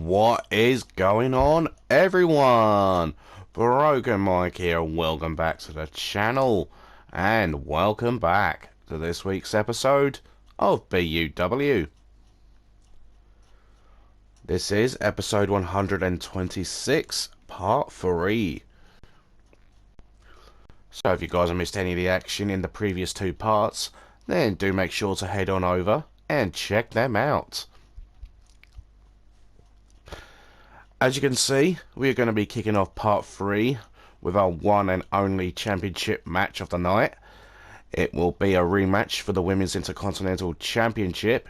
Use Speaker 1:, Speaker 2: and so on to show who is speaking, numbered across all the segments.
Speaker 1: What is going on, everyone? Broken Mike here. Welcome back to the channel, and welcome back to this week's episode of BUW. This is episode 126, part 3. So if you guys have missed any of the action in the previous two parts, then do make sure to head on over and check them out. As you can see, we are going to be kicking off part 3 with our one and only championship match of the night. It will be a rematch for the Women's Intercontinental Championship.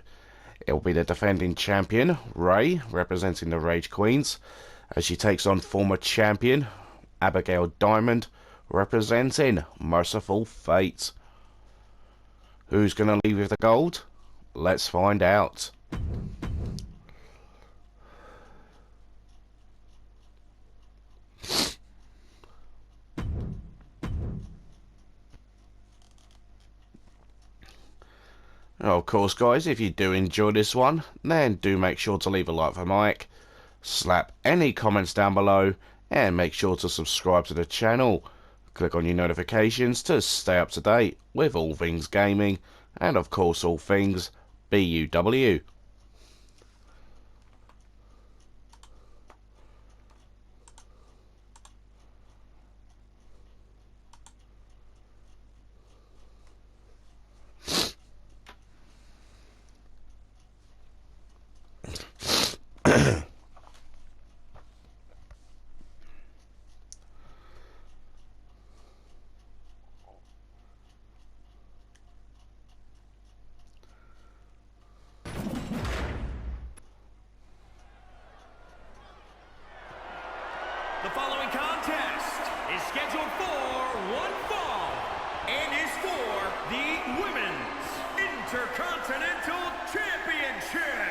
Speaker 1: It will be the defending champion, Ray, representing the Rage Queens, as she takes on former champion, Abigail Diamond, representing Merciful Fate. Who's going to leave with the gold? Let's find out. Of course, guys, if you do enjoy this one, then do make sure to leave a like for Mike, slap any comments down below, and make sure to subscribe to the channel. Click on your notifications to stay up to date with all things gaming, and of course all things BUW.
Speaker 2: The following contest is scheduled for one fall and is for the Women's Intercontinental Championship.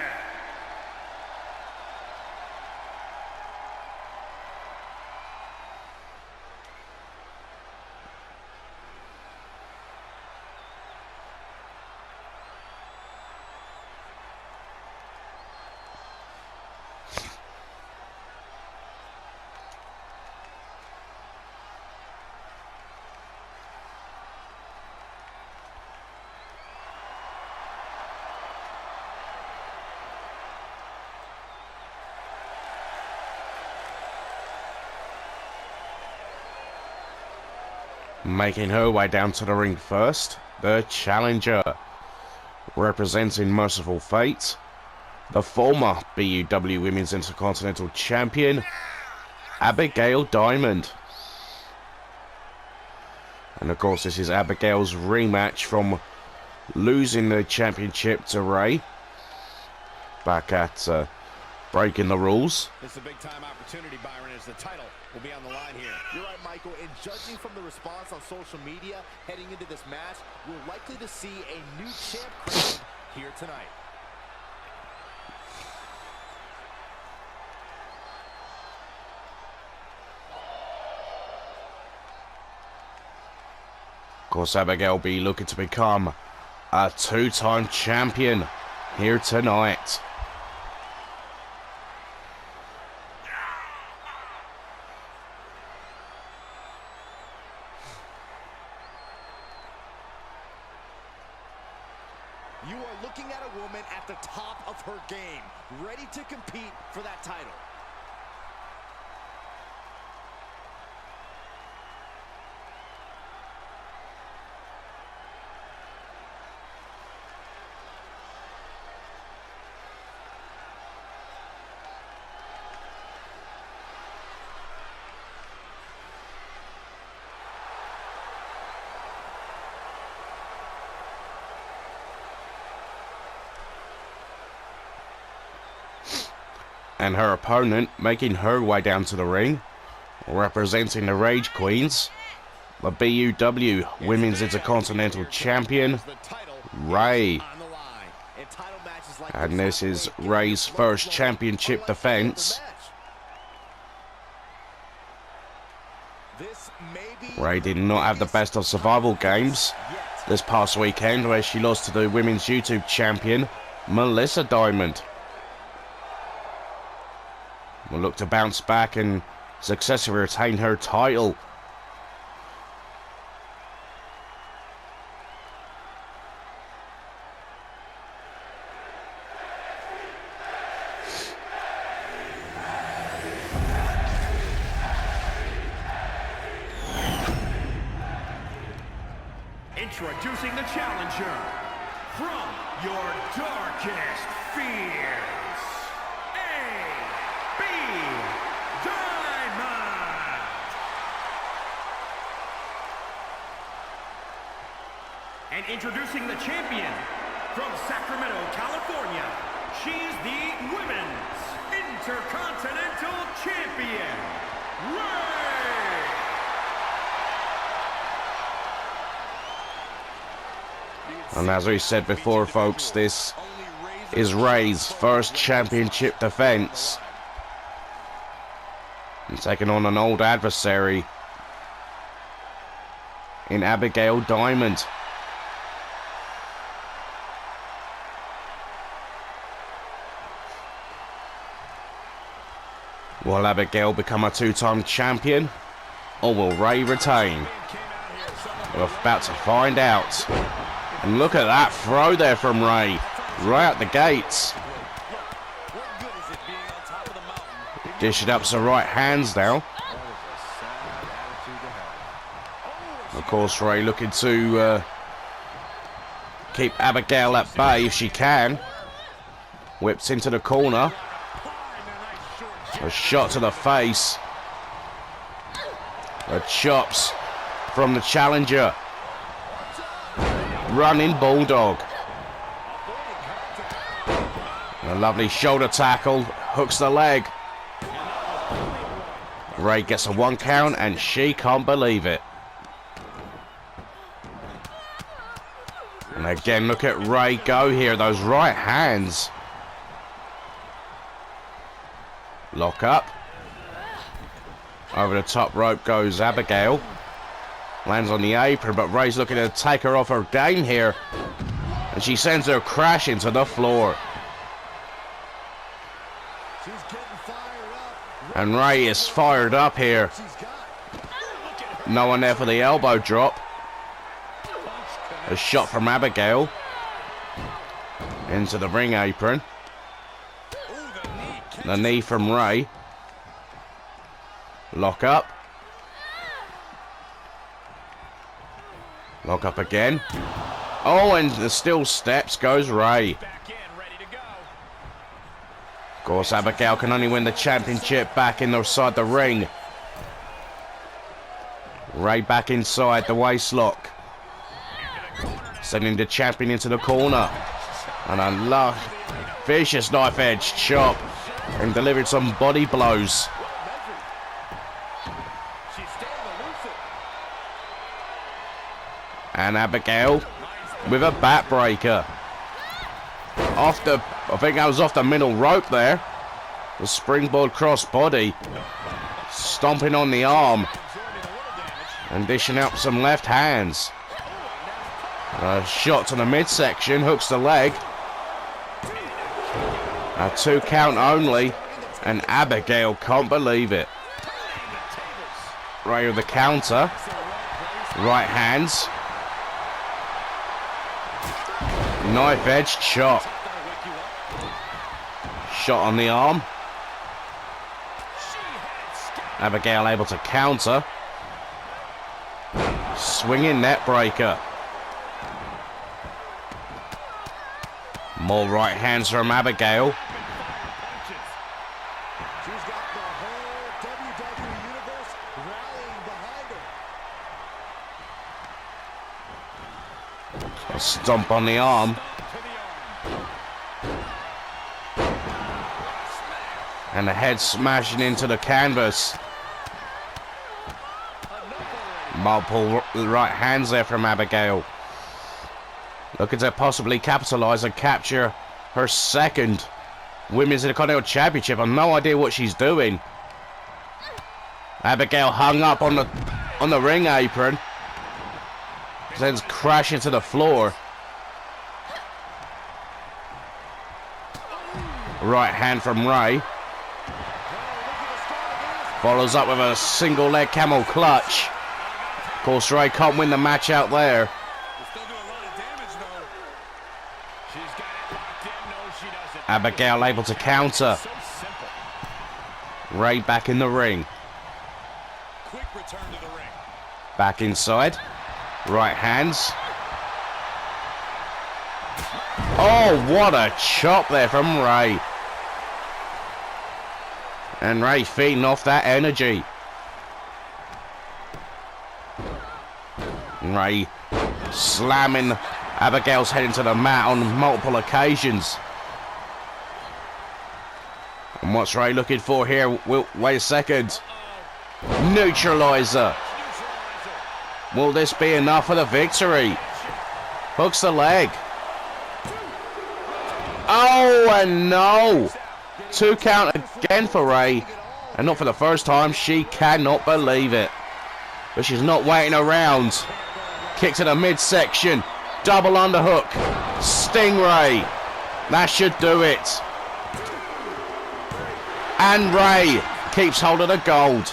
Speaker 1: Making her way down to the ring first, the challenger, representing Merciful Fate, the former BUW Women's Intercontinental Champion, Abigail Diamond. And of course this is Abigail's rematch from losing the championship to Ray back at Breaking the Rules.
Speaker 3: This is a big-time opportunity, Byron, as the title will be on the line here.
Speaker 4: You're right, Michael, and judging from the response on social media heading into this match, we're likely to see a new champ crowned here tonight.
Speaker 1: Of course, Abigail will be looking to become a two-time champion here tonight.
Speaker 4: You are looking at a woman at the top of her game, ready to compete for that title.
Speaker 1: And her opponent making her way down to the ring, representing the Rage Queens, the BUW Women's Intercontinental Champion, Ray. And this is Ray's first championship defense. Ray did not have the best of survival games this past weekend, where she lost to the women's YouTube champion, Melissa Diamond. will look to bounce back and successfully retain her title.
Speaker 2: Introducing the challenger from your darkest fears, A.B. Diamond. And introducing the champion from Sacramento, California, she's the Women's Intercontinental Champion, Ray.
Speaker 1: And as we said before, folks, this is Ray's first championship defense. And taking on an old adversary in Abigail Diamond. Will Abigail become a two-time champion, or will Ray retain? We're about to find out. And look at that throw there from Ray. Right out the gates. Dish it up to the right hands now. Of course, Ray looking to keep Abigail at bay if she can. Whips into the corner. A shot to the face. The chops from the challenger. Running bulldog. A lovely shoulder tackle. Hooks the leg. Ray gets a 1 count and she can't believe it. And again, look at Ray go here. Those right hands. Lock up. Over the top rope goes Abigail. Lands on the apron, but Ray's looking to take her off her game here. And she sends her crashing to the floor. And Ray is fired up here. No one there for the elbow drop. A shot from Abigail. Into the ring apron. The knee from Ray. Lock up. Lock up again. Oh, and the still steps goes Ray. Of course, Abigail can only win the championship back inside the ring. Ray back inside the waistlock. Sending the champion into the corner. And a vicious knife edge chop. And delivered some body blows. And Abigail with a backbreaker. I think that was off the middle rope there. The springboard cross body. Stomping on the arm. And dishing out some left hands. A shot to the midsection. Hooks the leg. A 2 count only. And Abigail can't believe it. Ray with the counter. Right hands. Knife edge chop. Shot on the arm. Abigail able to counter. Swinging net breaker. More right hands from Abigail.
Speaker 4: She's got the whole WWE universe rallying behind her.
Speaker 1: A stomp on the arm. And the head smashing into the canvas. Multiple right hands there from Abigail. Looking to possibly capitalize and capture her second Women's Intercontinental Championship. I've no idea what she's doing. Abigail hung up on the ring apron. Sends crashing to the floor. Right hand from Ray. Follows up with a single leg camel clutch. Of course, Ray can't win the match out there.
Speaker 3: Still doing a lot of damage, though. She's got it locked in. No, she doesn't.
Speaker 1: Abigail able to counter.
Speaker 3: So simple.
Speaker 1: Ray back in the ring.
Speaker 3: Quick return to the ring.
Speaker 1: Back inside. Right hands. Oh, what a chop there from Ray. And Ray feeding off that energy. Ray slamming Abigail's head into the mat on multiple occasions. And what's Ray looking for here? Wait a second. Neutralizer. Will this be enough for the victory? Hooks the leg. Oh, and no. 2 count again for Ray. And not for the first time. She cannot believe it. But she's not waiting around. Kick to the midsection. Double underhook. Stingray. That should do it. And Ray keeps hold of the gold.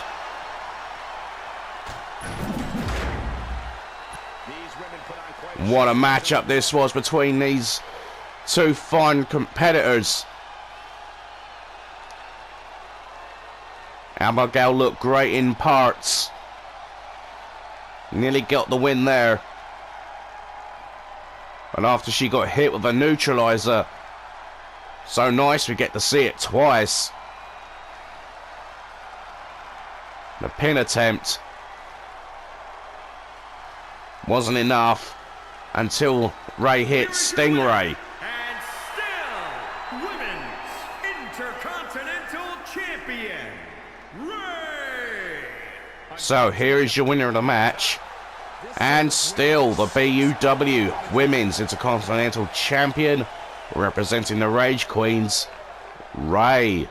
Speaker 1: What a matchup this was between these two fine competitors. Abigail looked great in parts. Nearly got the win there. And after she got hit with a neutralizer, so nice we get to see it twice. The pin attempt wasn't enough until Ray hit Stingray.
Speaker 2: And still, Women's Intercontinental Champion, Ray.
Speaker 1: So here is your winner of the match. And still the BUW Women's Intercontinental Champion, representing the Rage Queens, Ray.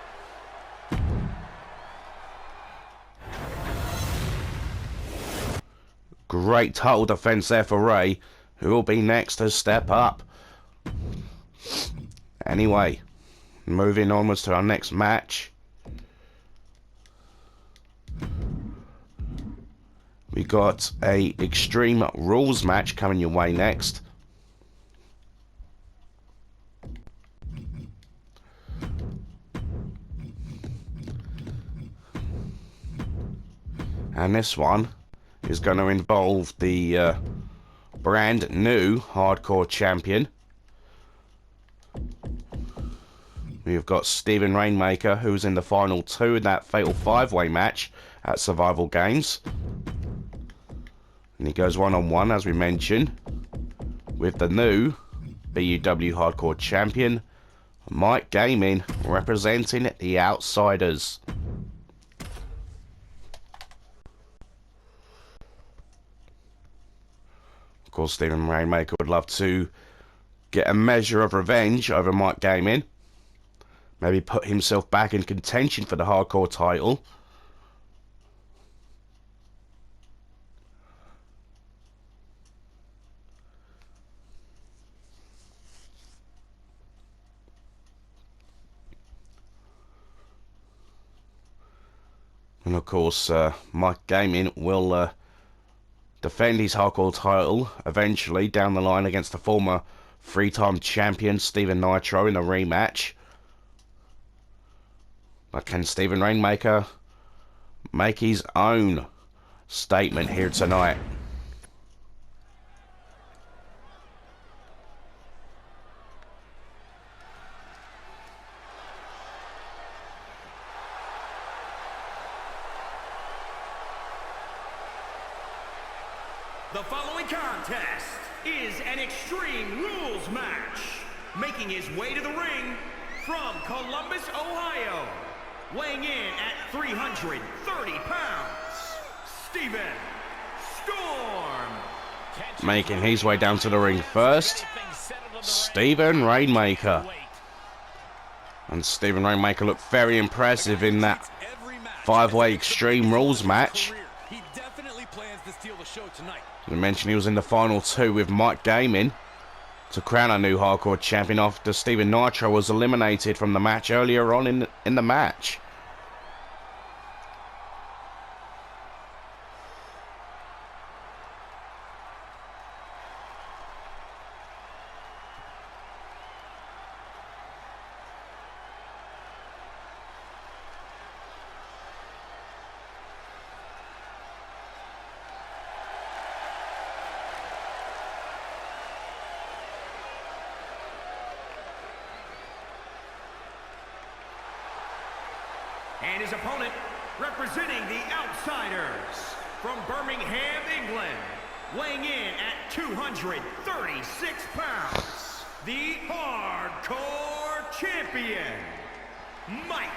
Speaker 1: Great title defense there for Ray, who will be next to step up. Anyway, moving onwards to our next match. We got a Extreme Rules match coming your way next. And this one is going to involve the brand new Hardcore Champion. We've got Stephen Rainmaker, who's in the final 2 in that Fatal 5-Way match at Survival Games. And he goes one-on-one, as we mentioned, with the new BUW Hardcore Champion, Mike Gaming, representing the Outsiders. Of course, Stephen Rainmaker would love to get a measure of revenge over Mike Gaming. Maybe put himself back in contention for the Hardcore title. And of course, Mike Gaming will defend his Hardcore title eventually down the line against the former 3-time champion Stephen Nitro in a rematch. But can Stephen Rainmaker make his own statement here tonight?
Speaker 2: The following contest is an Extreme Rules match. Making his way to the ring from Columbus, Ohio, weighing in at 330 pounds, Stephen Storm.
Speaker 1: Making his way down to the ring first, Stephen Rainmaker. And Stephen Rainmaker looked very impressive in that 5-way Extreme Rules match.
Speaker 3: He definitely plans to steal the show tonight.
Speaker 1: We mentioned he was in the final 2 with Mike Gaming to crown a new Hardcore champion after Stephen Nitro was eliminated from the match earlier on in the match.
Speaker 2: And his opponent, representing the Outsiders, from Birmingham, England, weighing in at 236 pounds, the Hardcore Champion, Mike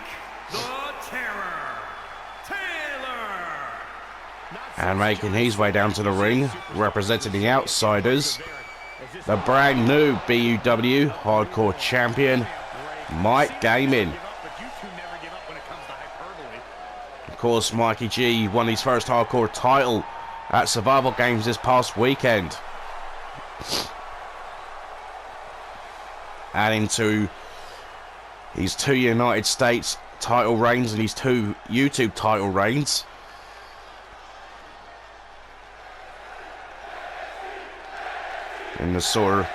Speaker 2: the Terror Taylor.
Speaker 1: And making his way down to the ring, representing the Outsiders, the brand new BUW Hardcore Champion, Mike Gaming. Of course, Mikey G won his first Hardcore title at Survival Games this past weekend. Adding to his 2 United States title reigns and his 2 YouTube title reigns. And the sort of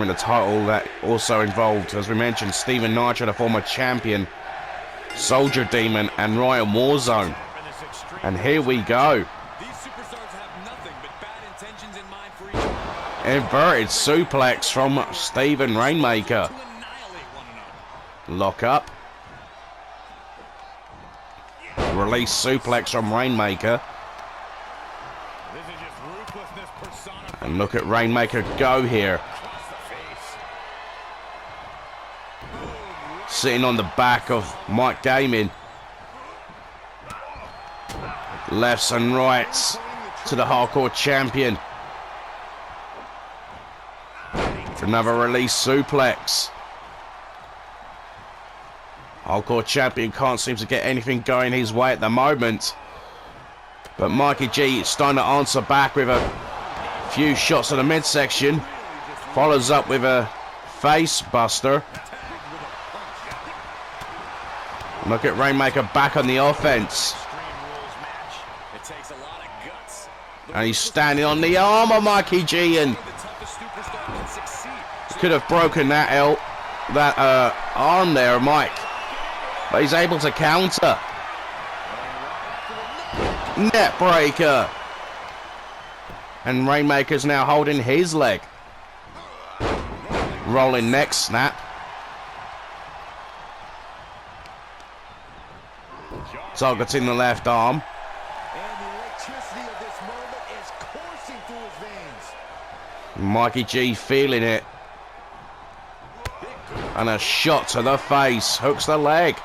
Speaker 1: the title that also involved, as we mentioned, Steven Nitro, the former champion, Soldier Demon, and Ryan Warzone. And here we go. Inverted suplex from Steven Rainmaker. Lock up. Release suplex from Rainmaker. And look at Rainmaker go here. Sitting on the back of Mike Gaming. Lefts and rights to the Hardcore Champion. Another release suplex. Hardcore Champion can't seem to get anything going his way at the moment. But Mikey G is starting to answer back with a few shots in the midsection. Follows up with a face buster. Look at Rainmaker back on the offense. And he's standing on the arm of Mikey G, and could have broken that arm there, Mike. But he's able to counter. Net breaker. And Rainmaker's now holding his leg. Rolling neck snap. Targeting the left arm.
Speaker 4: And the electricity of this moment is coursing through his veins.
Speaker 1: Mikey G feeling it. And a shot to the face. Hooks the leg.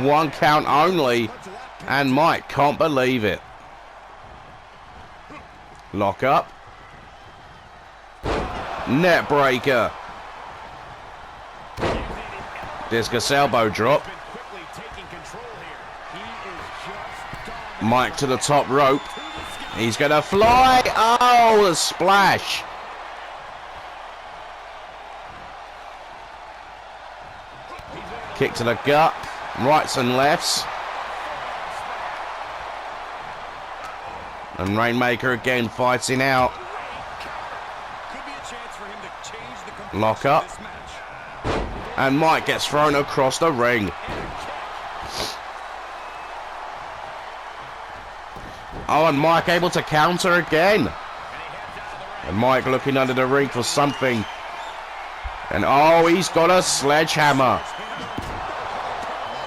Speaker 1: 1 count only. And Mike can't believe it. Lock up. Net breaker. Discus elbow drop. Mike to the top rope. He's going to fly. Oh, the splash. Kick to the gut. Rights and lefts. And Rainmaker again fighting out. Lock up. And Mike gets thrown across the ring. Oh, and Mike able to counter again. And Mike looking under the ring for something. And oh, he's got a sledgehammer.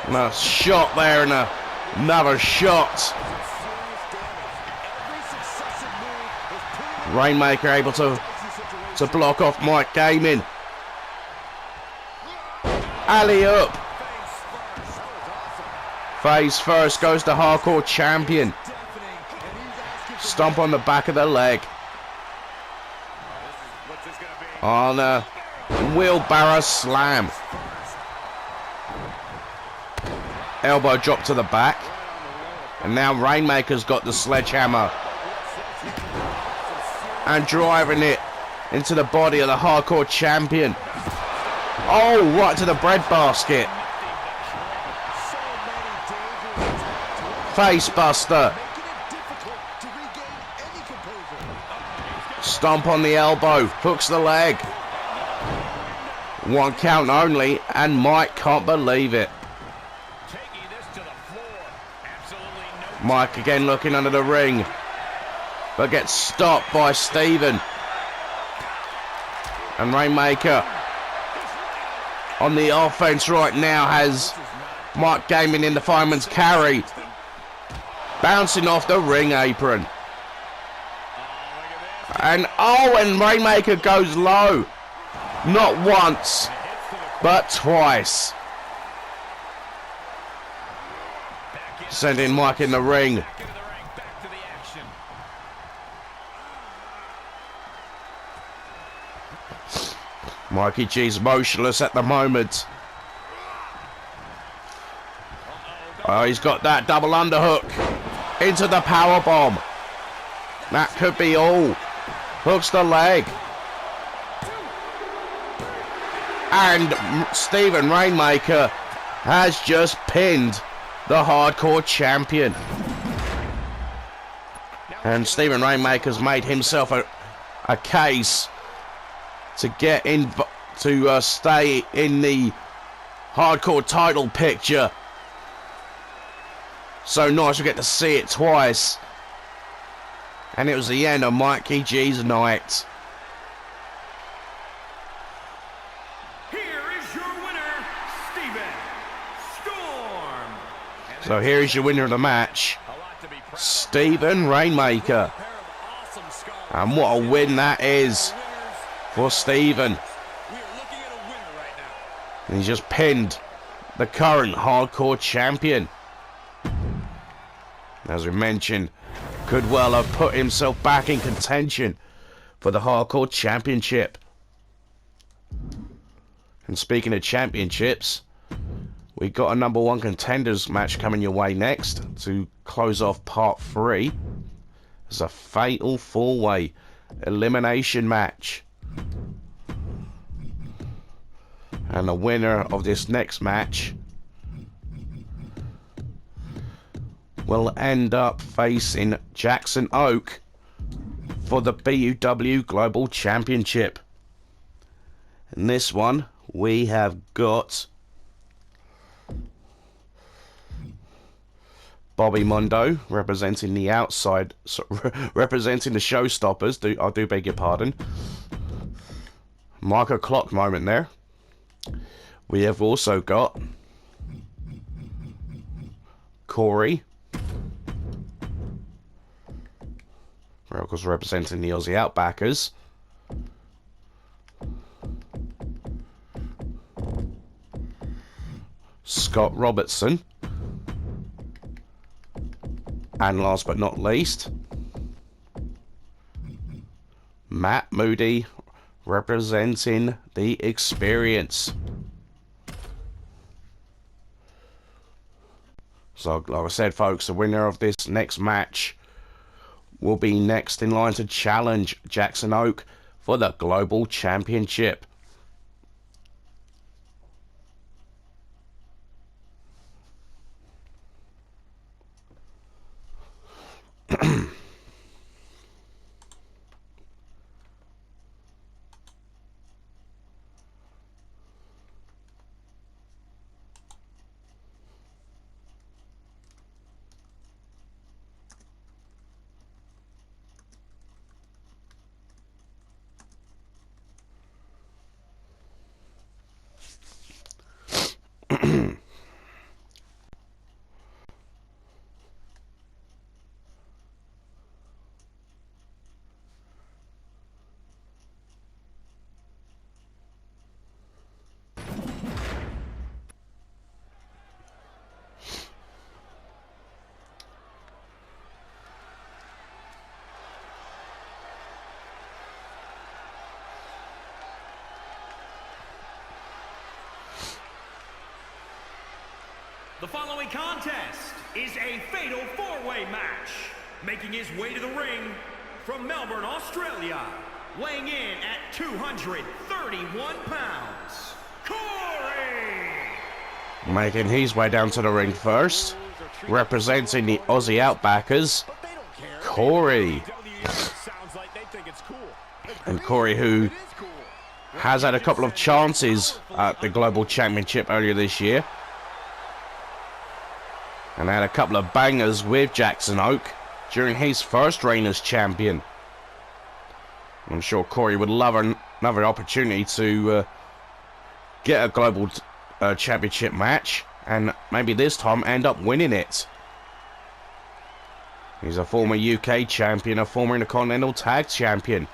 Speaker 1: And a shot there and another shot. Rainmaker able to block off Mike Gaming. Alley-oop. Face first goes to Hardcore Champion. Stomp on the back of the leg. On a wheelbarrow slam. Elbow drop to the back. And now Rainmaker's got the sledgehammer. And driving it into the body of the Hardcore Champion. Oh, right to the breadbasket. Face buster. Stomp on the elbow. Hooks the leg. 1 count only, and Mike can't believe it. Mike again looking under the ring, but gets stopped by Steven. And Rainmaker on the offense right now has Mike Gaiman in the fireman's carry. Bouncing off the ring apron. And Rainmaker goes low. Not once, but twice. Sending Mike in the ring. Mikey G's motionless at the moment. Oh, he's got that double underhook into the power bomb. That could be all. Hooks the leg. And Stephen Rainmaker has just pinned the Hardcore Champion. And Stephen Rainmaker's made himself a case to get in, to stay in the Hardcore title picture. So nice we get to see it twice. And it was the end of Mikey G's night.
Speaker 2: Here is your winner, Steven Storm.
Speaker 1: So here is your winner of the match, Stephen Rainmaker. And what a win that is for Stephen. And he's just pinned the current Hardcore Champion. As we mentioned, could well have put himself back in contention for the Hardcore Championship. And speaking of championships, we got a #1 contenders match coming your way next to close off part 3. It's a fatal 4-way elimination match. And the winner of this next match will end up facing Jackson Oak for the BUW Global Championship. In this one, we have got Bobby Mondo representing the outside, representing the Showstoppers. I do beg your pardon. Mark a clock moment there. We have also got Corey, of course, representing the Aussie Outbackers. Scott Robertson. And last but not least, Matt Moody representing the Experience. So, like I said, folks, the winner of this next match will be next in line to challenge Jackson Oak for the Global Championship.
Speaker 2: The following contest is a fatal 4-way match. Making his way to the ring from Melbourne, Australia, weighing in at 231 pounds, Corey!
Speaker 1: Making his way down to the ring first, representing the Aussie Outbackers, Corey. And Corey, who has had a couple of chances at the Global Championship earlier this year, and had a couple of bangers with Jackson Oak during his first reign as champion. I'm sure Corey would love another opportunity to get a global championship match, and maybe this time end up winning it. He's a former UK champion, a former Intercontinental Tag Champion.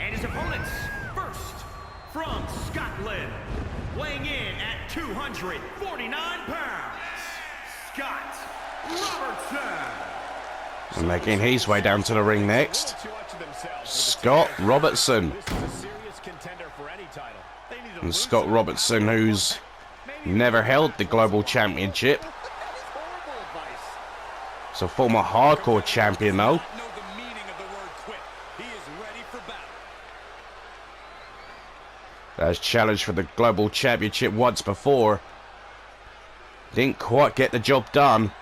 Speaker 2: And his opponents, first, from Scotland, weighing in at 249 pounds, Scott Robertson.
Speaker 1: And making his way down to the ring next, Scott Robertson. And Scott Robertson, who's never held the Global Championship. He's a former hardcore champion though. Has challenged for the Global Championship once before. Didn't quite get the job done.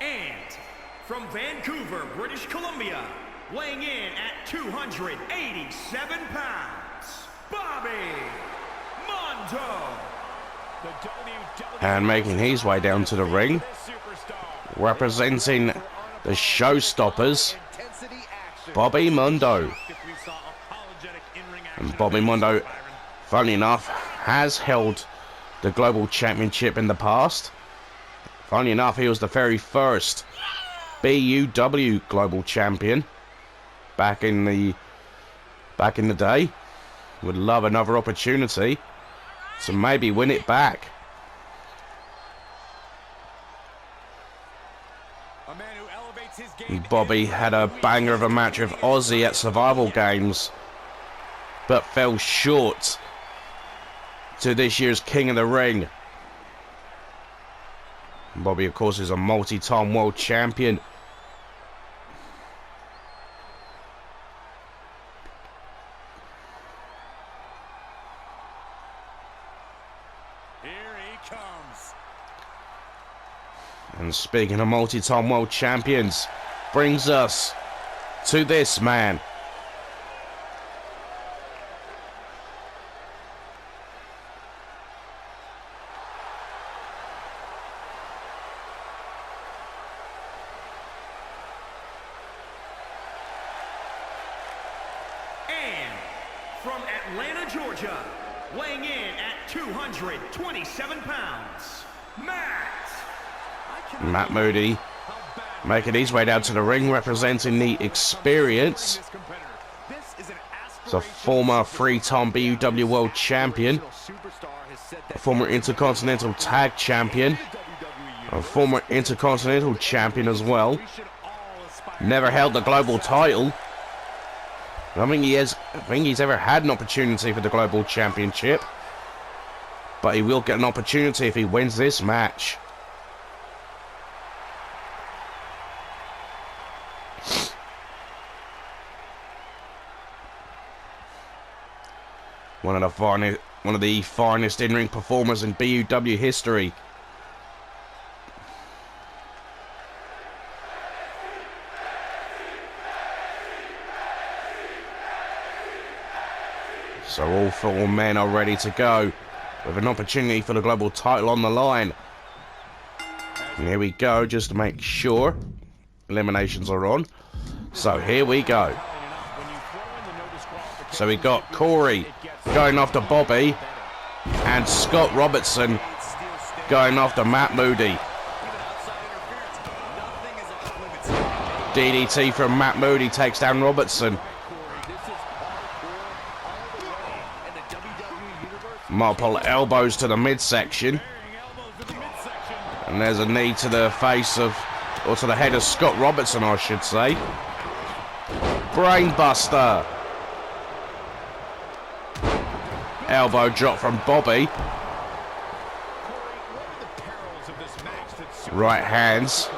Speaker 2: And from Vancouver, British Columbia, weighing in at 287 pounds, Bobby Mondo.
Speaker 1: And making his way down to the ring, representing the Showstoppers, Bobby Mondo. And Bobby Mondo, funny enough, has held the Global Championship in the past. Funny enough, he was the very first BUW Global Champion back in the day. Would love another opportunity to maybe win it back. And Bobby had a banger of a match with Ozzy at Survival Games, but fell short to this year's King of the Ring. Bobby, of course, is a multi-time world champion.
Speaker 3: Here he comes.
Speaker 1: And speaking of multi-time world champions, brings us to this man.
Speaker 2: And from Atlanta, Georgia, weighing in at 227 pounds,
Speaker 1: Matt Moody making his way down to the ring, representing the Experience. He's a former three-time BUW World Champion, a former Intercontinental Tag Champion, a former Intercontinental Champion as well. Never held the global title. I don't think he's ever had an opportunity for the Global Championship, but he will get an opportunity if he wins this match. One of the finest in-ring performers in BUW history. So all four men are ready to go, with an opportunity for the global title on the line. And here we go, just to make sure eliminations are on. So here we go. So we got Corey going after Bobby, and Scott Robertson going after Matt Moody. DDT from Matt Moody takes down Robertson. Multiple elbows to the midsection. And there's a knee to the face of, or to the head of Scott Robertson, I should say. Brainbuster. Elbow drop from Bobby. Right hands.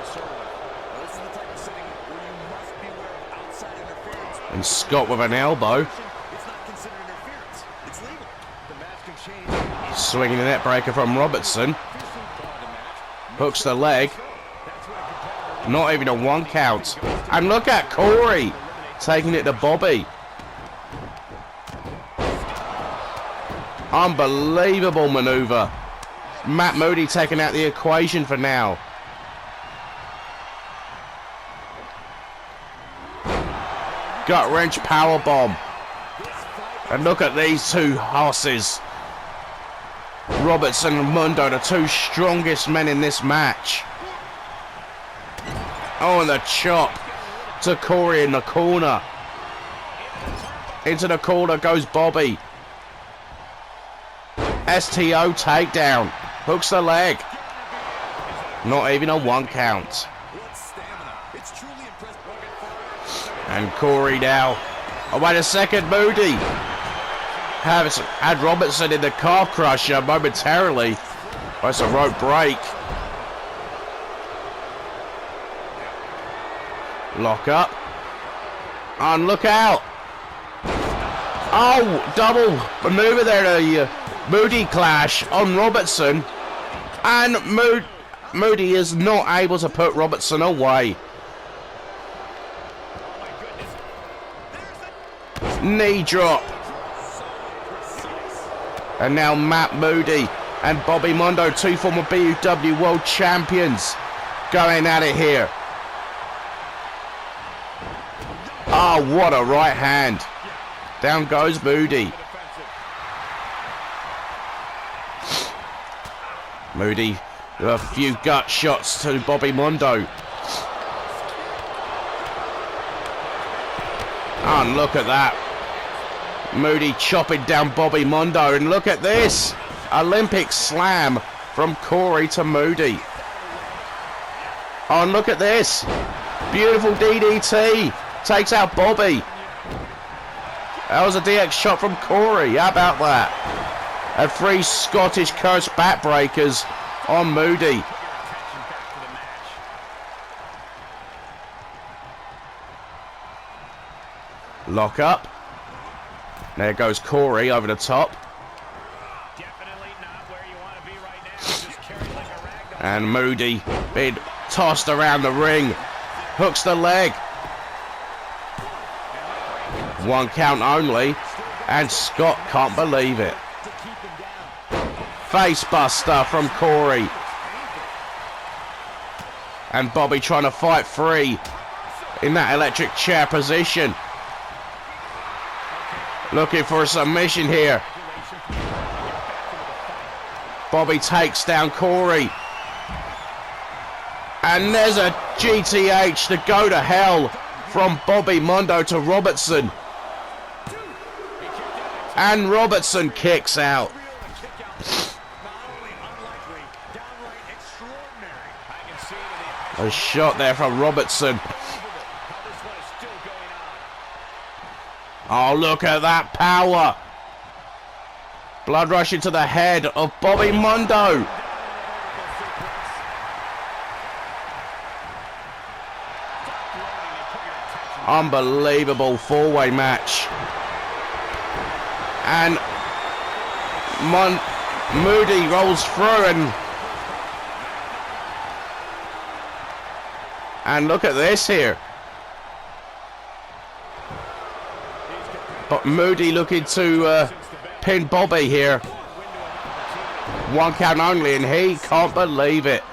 Speaker 1: And Scott with an elbow. Swinging the net breaker from Robertson. Hooks the leg. Not even a 1 count. And look at Corey taking it to Bobby. Unbelievable maneuver. Matt Moody taking out the equation for now. Gut wrench power bomb. And look at these two horses. Robertson and Mundo, the two strongest men in this match. Oh, and the chop to Corey in the corner. Into the corner goes Bobby. STO takedown. Hooks the leg. Not even a 1 count. And Corey now. Oh, wait a second, Moody had Robertson in the calf crusher momentarily. That's a rope break. Lock up. And look out. Oh, double maneuver there. The Moody clash on Robertson. And Moody is not able to put Robertson away. Knee drop. And now Matt Moody and Bobby Mundo, two former BUW World Champions, going at it here. Oh, what a right hand. Down goes Moody. Moody with a few gut shots to Bobby Mundo. And look at that. Moody chopping down Bobby Mundo. And look at this. Olympic slam from Corey to Moody. Oh, and look at this. Beautiful DDT. Takes out Bobby. That was a DX shot from Corey. How about that? And 3 Scottish curse backbreakers on Moody. Lock up. There goes Corey over the top. And Moody being tossed around the ring. Hooks the leg. 1 count only. And Scott can't believe it. Face buster from Corey. And Bobby trying to fight free in that electric chair position. Looking for a submission here. Bobby takes down Corey. And there's a GTH to go to hell from Bobby Mundo to Robertson. And Robertson kicks out. A shot there from Robertson. Oh, look at that power. Blood rushing to the head of Bobby Mundo. Unbelievable 4-way match. And Moody rolls through and look at this here. But Moody looking to pin Bobby here. 1 count only, and he can't believe it.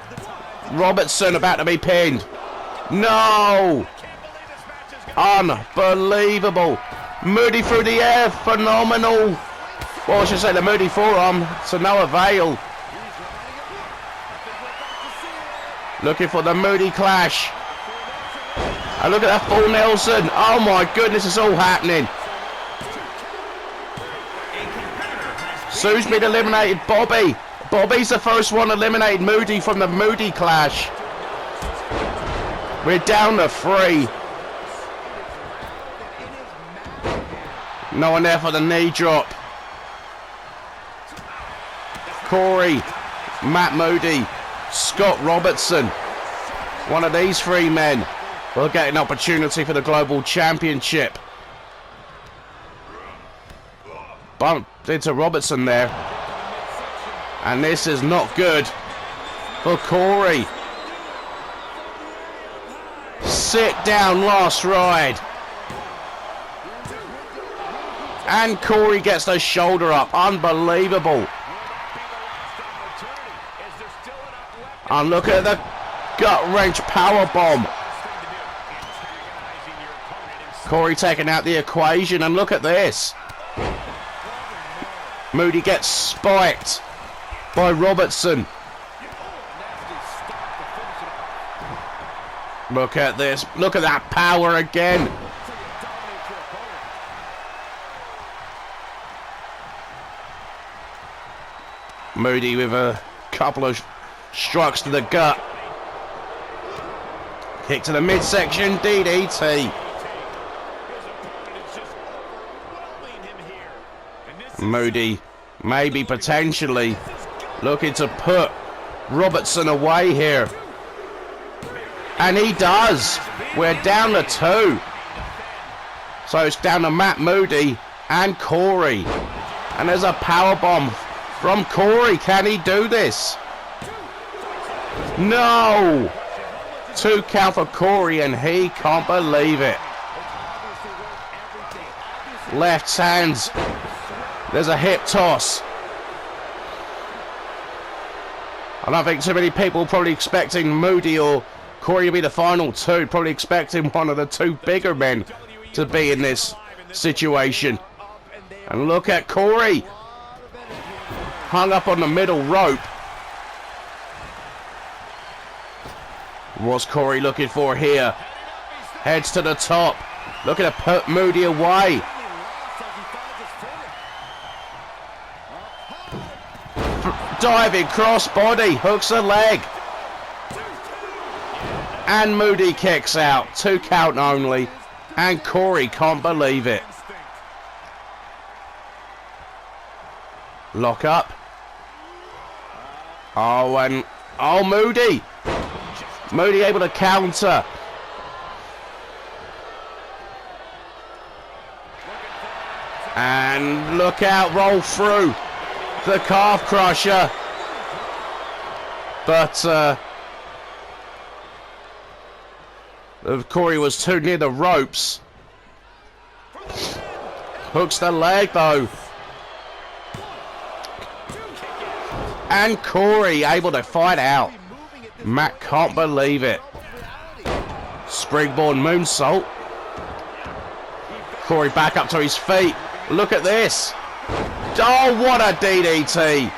Speaker 1: Robertson about to be pinned. No! Unbelievable. Moody through the air. Phenomenal. Well, I should say the Moody forearm to no avail. Looking for the Moody clash. And look at that full Nelson. Oh my goodness, it's all happening. Sue's been eliminated. Bobby. Bobby's the first one eliminated. Moody from the Moody clash. We're down to 3. No one there for the knee drop. Corey, Matt Moody, Scott Robertson. One of these 3 men will get an opportunity for the Global Championship. Bumped into Robertson there. And this is not good for Corey. Sit down last ride. And Corey gets the shoulder up. Unbelievable. And look at the gut wrench power bomb. Corey taking out the equation, and look at this. Moody gets spiked by Robertson. Look at this. Look at that power again. Moody with a couple of strikes to the gut. Kick to the midsection, DDT. Moody maybe potentially looking to put Robertson away here. And he does. We're down to 2. So it's down to Matt Moody and Corey. And there's a powerbomb from Corey. Can he do this? No! 2 count for Corey, and he can't believe it. Left hands. There's a hip toss. I don't think too many people probably expecting Moody or Corey to be the final 2. Probably expecting one of the 2 bigger men to be in this situation. And look at Corey. Hung up on the middle rope. What's Corey looking for here? Heads to the top. Looking to put Moody away. Diving crossbody. Hooks the leg. And Moody kicks out. 2 count only. And Corey can't believe it. Lock up. Oh, and... Oh, Moody. Moody able to counter. And look out, roll through the calf crusher. But Corey was too near the ropes. Hooks the leg though. And Corey able to fight out. Matt can't believe it. Springboard moonsault. Corey back up to his feet. Look at this. Oh, what a DDT.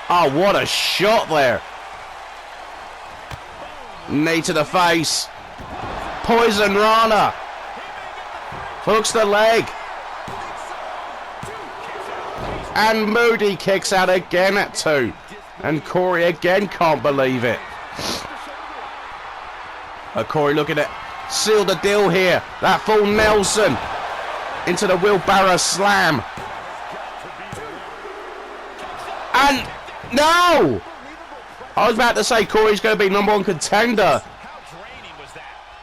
Speaker 1: Oh, what a shot there. Knee to the face. Poison Rana. Hooks the leg. And Moody kicks out again at 2. And Corey again can't believe it. Corey looking to seal the deal here. That full Nelson into the wheelbarrow slam. And no! I was about to say Corey's going to be #1 contender.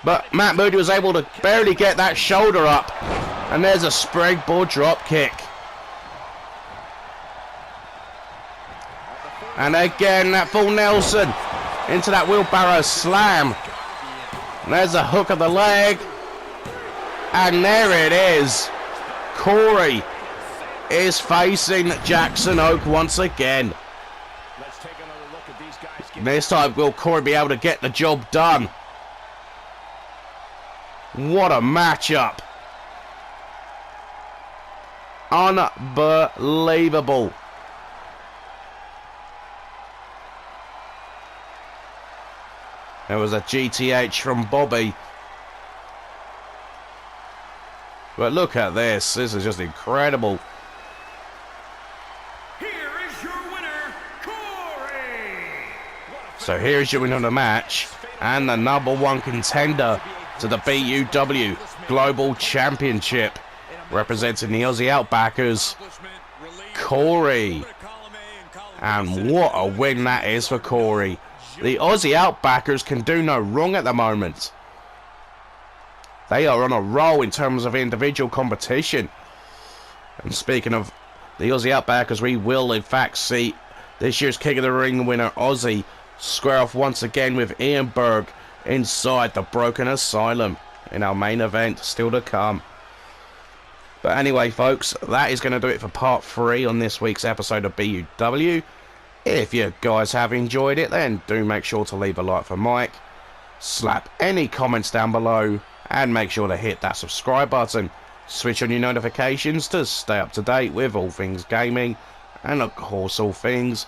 Speaker 1: But Matt Moody was able to barely get that shoulder up. And there's a springboard drop kick. And again, that full Nelson into that wheelbarrow slam. And there's a hook of the leg. And there it is. Corey is facing Jackson Oak once again.
Speaker 3: Let's take another look at these guys.
Speaker 1: This time, will Corey be able to get the job done? What a matchup. Unbelievable. There was a GTH from Bobby. But look at this. This is just incredible.
Speaker 2: Here is your winner, Corey.
Speaker 1: So here's your winner of the match and the #1 contender to the BUW Global Championship, representing the Aussie Outbackers, Corey. And what a win that is for Corey. The Aussie Outbackers can do no wrong at the moment. They are on a roll in terms of individual competition. And speaking of the Aussie Outbackers, we will in fact see this year's King of the Ring winner Aussie square off once again with Ian Berg inside the Broken Asylum in our main event still to come. But anyway folks, that is going to do it for part 3 on this week's episode of BUW. If you guys have enjoyed it, then do make sure to leave a like for Mike, slap any comments down below, and make sure to hit that subscribe button. Switch on your notifications to stay up to date with all things gaming and of course all things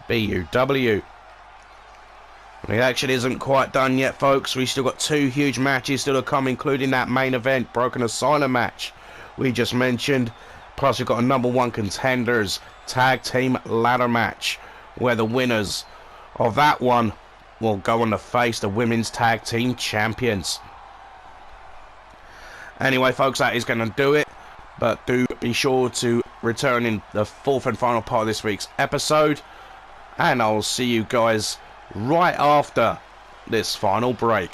Speaker 1: BUW. The action isn't quite done yet folks. We still got 2 huge matches still to come, including that main event Broken Asylum match we just mentioned. Plus we've got a #1 contenders tag team ladder match, where the winners of that one will go on to face the women's tag team champions. Anyway folks, that is going to do it. But do be sure to return in the 4th and final part of this week's episode. And I'll see you guys right after this final break.